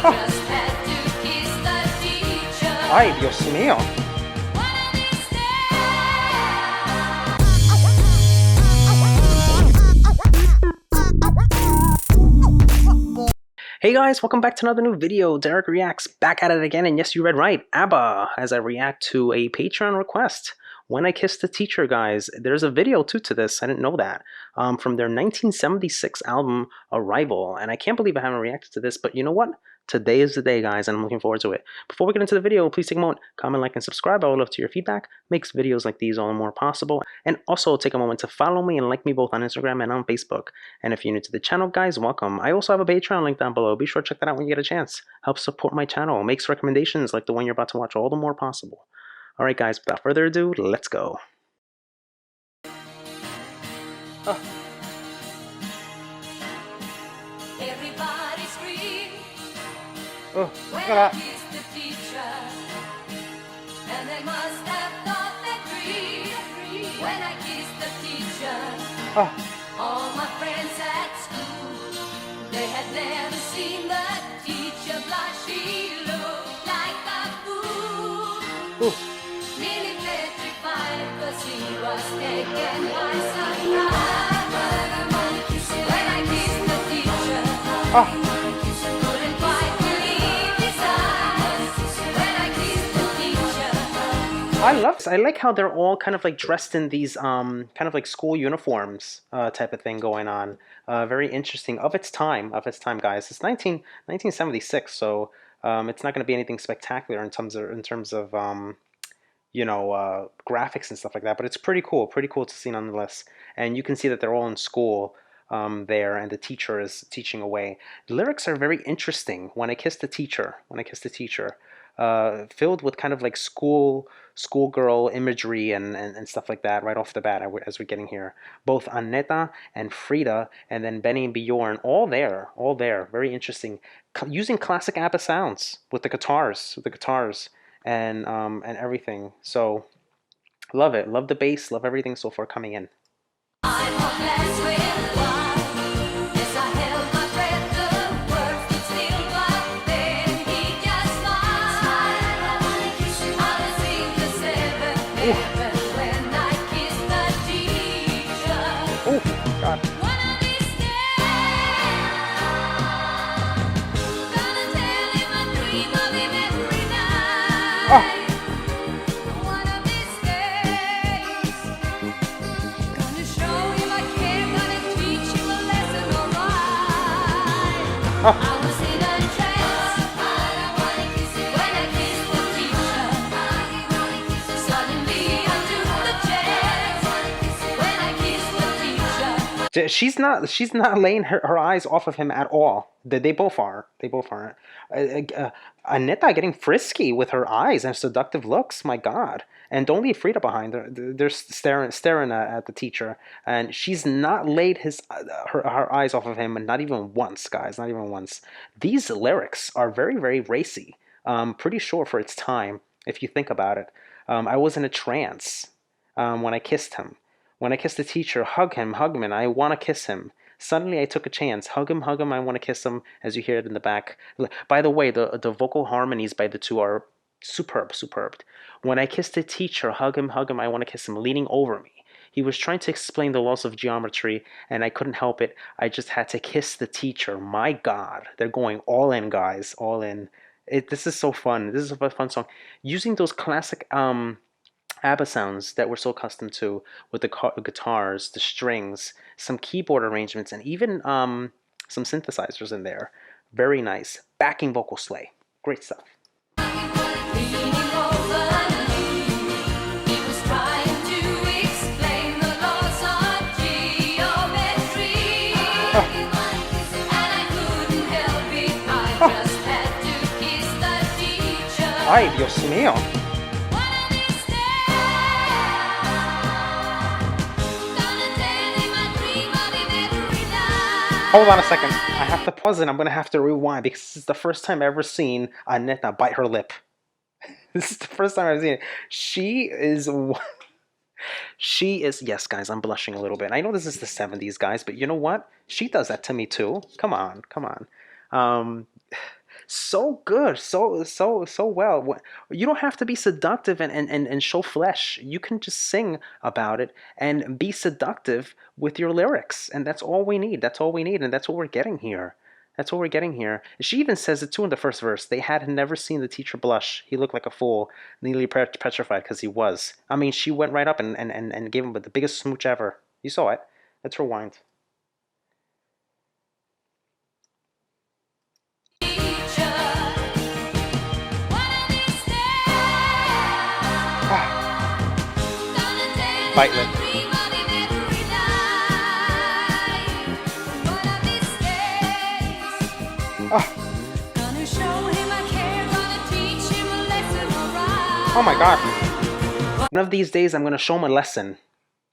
Ay, Dios mío. Hey guys, welcome back to another new video. Derek Reacts, back at it again, and yes, you read right, ABBA, as I react to a Patreon request. When I Kissed the Teacher, guys. There's a video too to this, I didn't know that, from their 1976 album, Arrival, and I can't believe I haven't reacted to this, but you know what? Today is the day, guys, and I'm looking forward to it. Before we get into the video, please take a moment, comment, like, and subscribe. I would love to hear your feedback. Makes videos like these all the more possible. And also take a moment to follow me and like me both on Instagram and on Facebook. And if you're new to the channel, guys, welcome. I also have a Patreon link down below. Be sure to check that out when you get a chance. Help support my channel. Makes recommendations like the one you're about to watch all the more possible. Alright, guys, without further ado, let's go. Oh. Everybody scream Oh, when I kiss the teacher, and they must have thought that dream. When I kiss the teacher, all my friends at school, they had never seen the teacher blush. She looked like a fool, nearly petrified, 'cause he was taken by surprise. When I kissed the teacher, couldn't quite believe his eyes. When I kissed the teacher, I like how they're all kind of like dressed in these kind of like school uniforms type of thing going on. Very interesting, of its time, guys. It's 1976, so it's not going to be anything spectacular in terms of you know, graphics and stuff like that, but it's pretty cool to see nonetheless. And you can see that they're all in school there, and the teacher is teaching away. The lyrics are very interesting. When I Kissed the Teacher, filled with kind of like schoolgirl imagery and stuff like that right off the bat as we're getting here. Both Annetta and Frida, and then Benny and Bjorn, all there, very interesting. Using classic ABBA sounds with the guitars, and everything. So love it, love the bass, love everything so far coming in. I'm hopeless with why. Yes, I held my breath, the words stood still, but then he just smiled. I was in the seventh heaven when I kissed the teacher. Oh God. One of these days, gonna tell him I dream of him every night. One of these days, gonna show him I care, gonna teach him a lesson, alright. I was in a trance when I kissed the teacher. Suddenly I took the chance when I kissed the teacher. She's not laying her eyes off of him at all. They both are. Annetta getting frisky with her eyes and seductive looks. My God! And don't leave Frida behind. They're staring at the teacher, and she's not laid her eyes off of him, and not even once, guys. Not even once. These lyrics are very, very racy. Pretty sure for its time, if you think about it. I was in a trance when I kissed him. When I kissed the teacher, hug him, and I want to kiss him. Suddenly I took a chance. Hug him, I want to kiss him, as you hear it in the back. By the way, the vocal harmonies by the two are superb. When I kissed the teacher, hug him, I want to kiss him, leaning over me. He was trying to explain the laws of geometry, and I couldn't help it. I just had to kiss the teacher. My God, they're going all in, guys, all in. This is so fun. This is a fun song. Using those classic ABBA sounds that we're so accustomed to, with the guitars, the strings, some keyboard arrangements, and even some synthesizers in there. Very nice. Backing vocal slay. Great stuff. Leaning over me, he was trying to explain the laws of geometry, and I couldn't help it. I just had to kiss the teacher. Ay, Dios mío. One of these days, gonna tell him I dream of him every night. Hold on a second. I have to pause it. I'm going to have to rewind because this is the first time I've ever seen Annetta bite her lip. This is the first time I've seen it. She is, yes, guys, I'm blushing a little bit. I know this is the 70s, guys, but you know what? She does that to me too. Come on. So good, so well. You don't have to be seductive and show flesh. You can just sing about it and be seductive with your lyrics, and that's all we need. That's all we need, and that's what we're getting here. That's what we're getting here. She even says it too in the first verse. They had never seen the teacher blush. He looked like a fool, nearly petrified because he was. I mean, she went right up and gave him the biggest smooch ever. You saw it. Let's rewind. Teacher, one of these days, gonna dance Bite and lip. dream of him every night. One of these days, Oh, gonna show him I care, gonna teach him a lesson, oh my God. alright. One of these days, I'm gonna show him a lesson.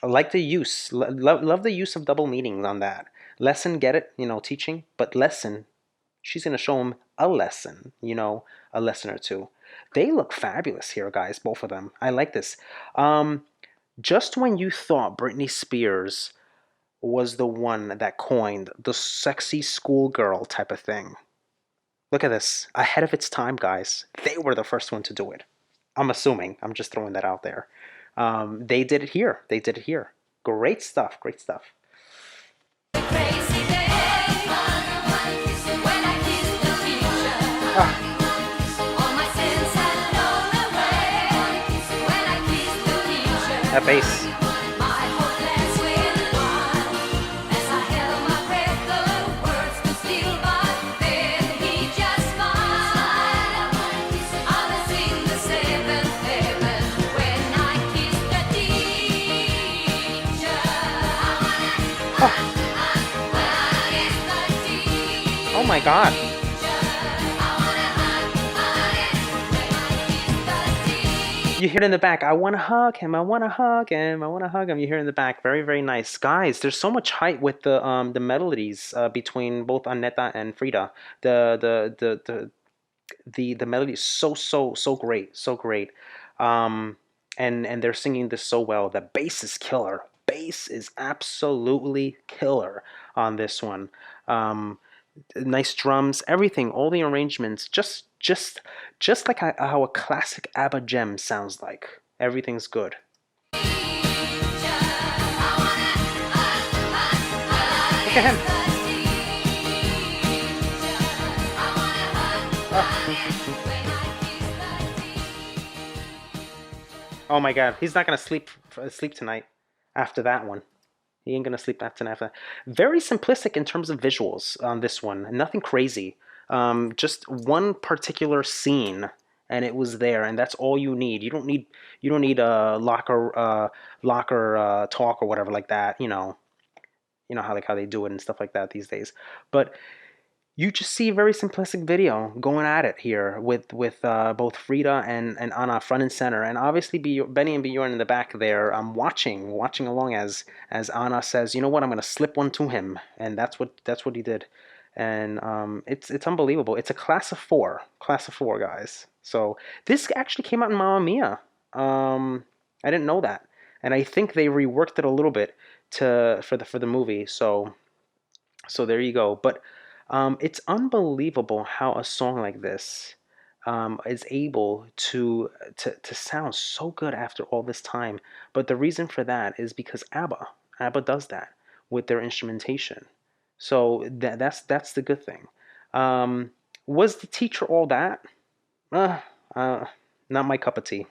I like the use. Love the use of double meanings on that. Lesson, get it? You know, teaching. But lesson, she's gonna show him a lesson. You know, a lesson or two. They look fabulous here, guys. Both of them. I like this. Just when you thought Britney Spears was the one that coined the sexy schoolgirl type of thing. Look at this. Ahead of its time, guys. They were the first one to do it. I'm assuming. I'm just throwing that out there. They did it here. They did it here. Great stuff. Great stuff. Crazy day, when I kissed the teacher. Ah, All my sins had blown away when I kissed the teacher. that bass. My whole class went wild as I held my breath. The words could steal, but then he just smiled. I was in the seventh heaven when I kissed the teacher. Oh, oh my God. You hear it in the back. I want to hug him. I want to hug him. I want to hug him. You hear it in the back. Very, very nice, guys. There's so much height with the melodies between both Annetta and Frida. The melody is so great, so great. And they're singing this so well. The bass is killer. Bass is absolutely killer on this one. Nice drums, everything, all the arrangements, just like how a classic ABBA gem sounds like. Everything's good. Look at him. Oh my God, he's not gonna sleep tonight after that one. He ain't gonna sleep after that. Very simplistic in terms of visuals on this one. Nothing crazy. Just one particular scene, and it was there, and that's all you need. You don't need a locker talk or whatever like that. You know how they do it and stuff like that these days. But you just see a very simplistic video going at it here with both Frida and Anna front and center, and obviously Benny and Bjorn in the back there, watching along as Anna says, you know what, I'm gonna slip one to him, and that's what he did, and it's unbelievable. It's a class of four, guys. So this actually came out in Mamma Mia. I didn't know that, and I think they reworked it a little bit for the movie. So there you go. But it's unbelievable how a song like this is able to sound so good after all this time. But the reason for that is because ABBA does that with their instrumentation. So that's the good thing. Um, was the teacher all that? Uh, uh, Not my cup of tea.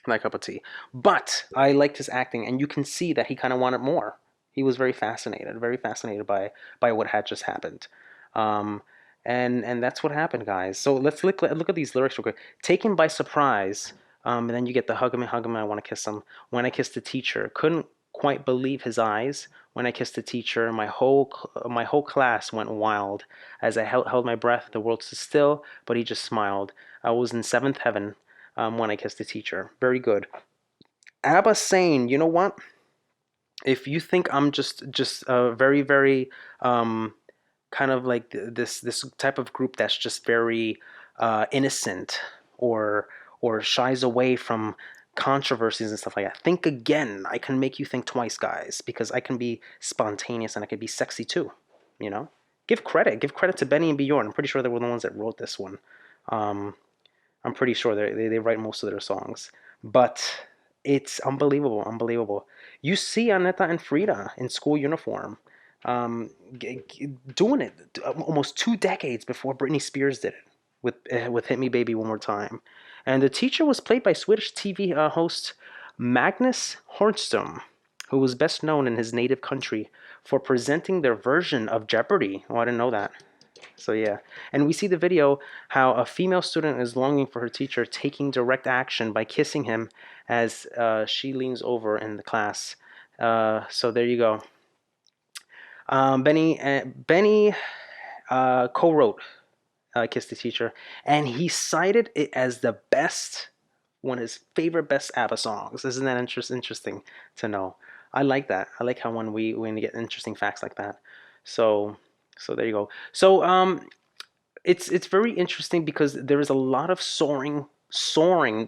My cup of tea. But I liked his acting, and you can see that he kind of wanted more. He was very fascinated by what had just happened. Um, and that's what happened, guys. So let's look at these lyrics real quick. Taken by surprise, and then you get the hug him, I want to kiss him. When I kissed the teacher, couldn't quite believe his eyes. When I kissed the teacher, my whole class went wild. As I held my breath, the world stood still, but he just smiled. I was in seventh heaven when I kissed the teacher. Very good. ABBA saying, you know what? If you think I'm just very very kind of like this type of group that's just very innocent or shies away from controversies and stuff like that, think again. I can make you think twice, guys, because I can be spontaneous and I can be sexy too. You know. give credit to Benny and Bjorn. I'm pretty sure they were the ones that wrote this one. Um, I'm pretty sure they write most of their songs, but it's unbelievable, unbelievable. You see Aneta and Frida in school uniform, doing it almost 2 decades before Britney Spears did it with "Hit Me Baby One More Time," and the teacher was played by Swedish TV host Magnus Hornström, who was best known in his native country for presenting their version of Jeopardy. Oh, I didn't know that. So yeah, and we see the video how a female student is longing for her teacher, taking direct action by kissing him as she leans over in the class. So there you go. Benny co-wrote "Kiss the Teacher," and he cited it as the best, one of his favorite best ABBA songs. Isn't that interesting to know? I like that. I like how when we get interesting facts like that. So there you go. So it's very interesting because there is a lot of soaring,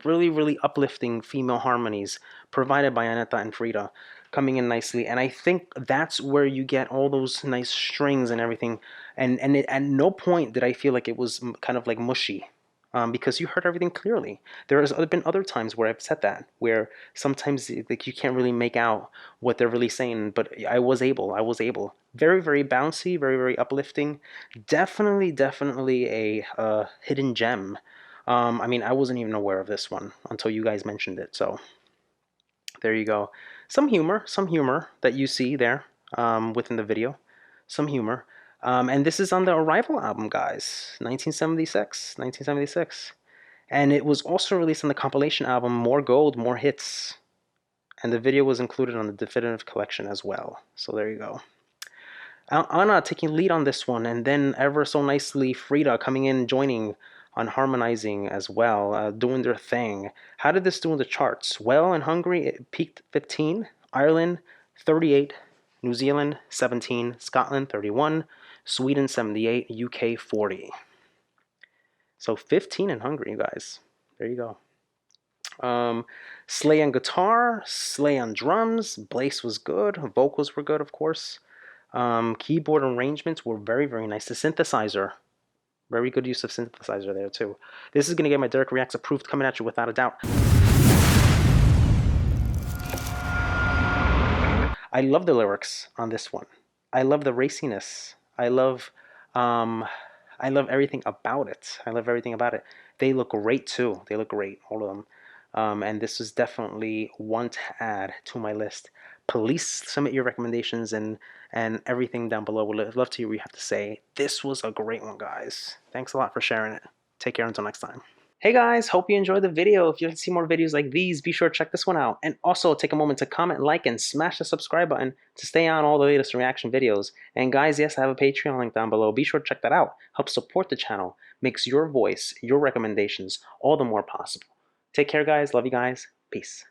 really, really uplifting female harmonies provided by Aneta and Frida, coming in nicely. And I think that's where you get all those nice strings and everything. And at no point did I feel like it was kind of like mushy. Because you heard everything clearly. There has been other times where I've said that, where sometimes like you can't really make out what they're really saying, but I was able. Very, very bouncy, very, very uplifting. Definitely a hidden gem. I mean, I wasn't even aware of this one until you guys mentioned it. So there you go. Some humor that you see there within the video. Some humor. And this is on the Arrival album, guys, 1976. And it was also released on the compilation album More Gold, More Hits. And the video was included on the Definitive Collection as well. So there you go. Anna taking lead on this one, and then ever so nicely Frida coming in, joining on harmonizing as well, doing their thing. How did this do in the charts? Well, in Hungary it peaked 15, Ireland 38, New Zealand 17, Scotland 31, Sweden 78, UK 40. So 15 in Hungary, you guys. There you go. Slay on guitar, Slay on drums, bass was good, vocals were good, of course. Keyboard arrangements were very, very nice. The synthesizer, very good use of synthesizer there too. This is going to get my Derek Reacts approved, coming at you without a doubt. I love the lyrics on this one. I love the raciness. I love everything about it. They look great too. They look great, all of them. And this is definitely one to add to my list. Please submit your recommendations and everything down below. We'd love to hear what you have to say. This was a great one, guys. Thanks a lot for sharing it. Take care until next time. Hey guys, hope you enjoyed the video. If you want to see more videos like these, be sure to check this one out. And also take a moment to comment, like, and smash the subscribe button to stay on all the latest reaction videos. And guys, yes, I have a Patreon link down below. Be sure to check that out. Help support the channel. Makes your voice, your recommendations all the more possible. Take care, guys. Love you guys. Peace.